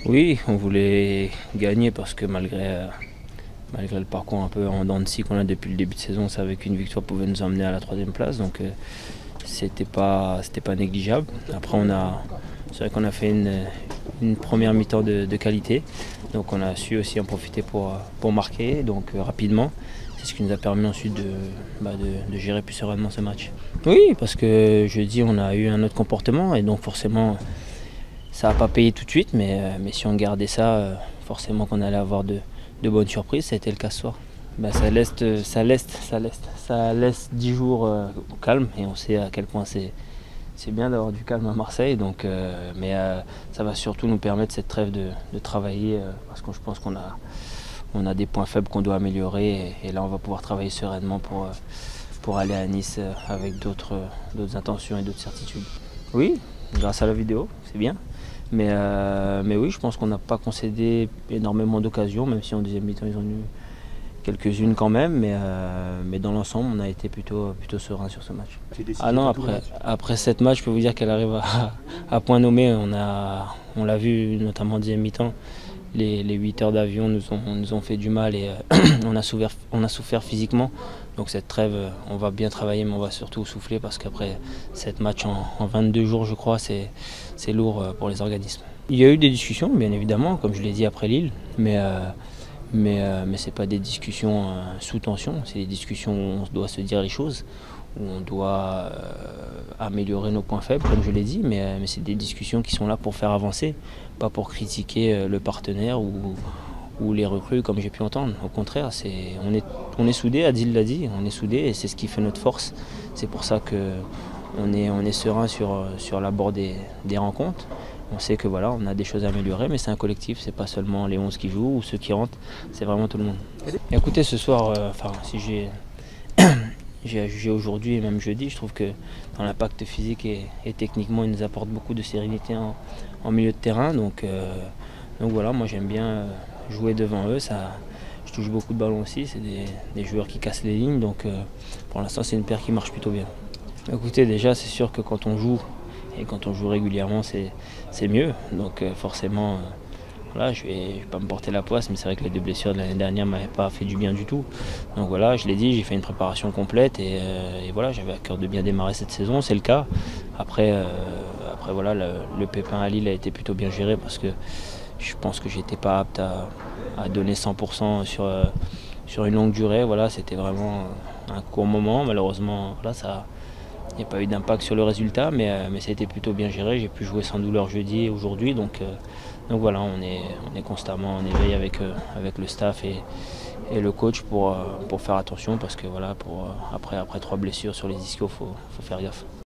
Oui, on voulait gagner parce que malgré le parcours un peu en dents de scie qu'on a depuis le début de saison, on savait qu'une victoire pouvait nous emmener à la troisième place. Donc c'était pas négligeable. Après c'est vrai qu'on a fait une première mi-temps de qualité. Donc on a su aussi en profiter pour marquer rapidement. C'est ce qui nous a permis ensuite de gérer plus sereinement ce match. Oui, parce que jeudi on a eu un autre comportement et donc forcément ça n'a pas payé tout de suite, mais si on gardait ça, forcément qu'on allait avoir de bonnes surprises. Ça a été le cas ce soir. Ça laisse 10 jours au calme et on sait à quel point c'est bien d'avoir du calme à Marseille. Ça va surtout nous permettre cette trêve de travailler parce que je pense on a des points faibles qu'on doit améliorer et là on va pouvoir travailler sereinement pour aller à Nice avec d'autres intentions et d'autres certitudes. Oui, grâce à la vidéo, c'est bien. Mais oui, je pense qu'on n'a pas concédé énormément d'occasions, même si en deuxième mi-temps ils ont eu quelques-unes quand même, mais dans l'ensemble on a été plutôt serein sur ce match. Ah non, après 7 matchs, je peux vous dire qu'elle arrive à point nommé. On l'a vu notamment en deuxième mi-temps. Les 8 heures d'avion nous ont fait du mal et on a souffert physiquement. Donc cette trêve, on va bien travailler, mais on va surtout souffler parce qu'après 7 matchs en 22 jours, je crois, c'est lourd pour les organismes. Il y a eu des discussions, bien évidemment, comme je l'ai dit après Lille, mais ce n'est pas des discussions sous tension, c'est des discussions où on doit se dire les choses, où on doit améliorer nos points faibles, comme je l'ai dit, mais c'est des discussions qui sont là pour faire avancer, pas pour critiquer le partenaire ou les recrues, comme j'ai pu entendre. Au contraire, on est soudés, Adil l'a dit, on est soudés et c'est ce qui fait notre force. C'est pour ça qu'on est serein sur l'abord des rencontres. On sait que voilà, on a des choses à améliorer, mais c'est un collectif, c'est pas seulement les 11 qui jouent ou ceux qui rentrent, c'est vraiment tout le monde. Et écoutez, ce soir, si j'ai à juger aujourd'hui et même jeudi, je trouve que dans l'impact physique et techniquement, il nous apporte beaucoup de sérénité en milieu de terrain. Donc voilà, moi j'aime bien jouer devant eux. Je touche beaucoup de ballons aussi, c'est des joueurs qui cassent les lignes, donc pour l'instant c'est une paire qui marche plutôt bien. Écoutez, déjà c'est sûr que quand on joue, et quand on joue régulièrement c'est mieux, donc forcément voilà, je vais pas me porter la poisse, mais c'est vrai que les 2 blessures de l'année dernière ne m'avaient pas fait du bien du tout. Donc voilà, je l'ai dit, j'ai fait une préparation complète et voilà, j'avais à cœur de bien démarrer cette saison, c'est le cas. Après voilà, le pépin à Lille a été plutôt bien géré parce que je pense que j'étais pas apte à donner 100% sur une longue durée. Voilà, c'était vraiment un court moment, malheureusement voilà, il n'y a pas eu d'impact sur le résultat, mais ça a été plutôt bien géré. J'ai pu jouer sans douleur jeudi et aujourd'hui, donc voilà, on est constamment en éveil avec le staff et le coach pour faire attention parce que voilà, après 3 blessures sur les ischios, faut faire gaffe.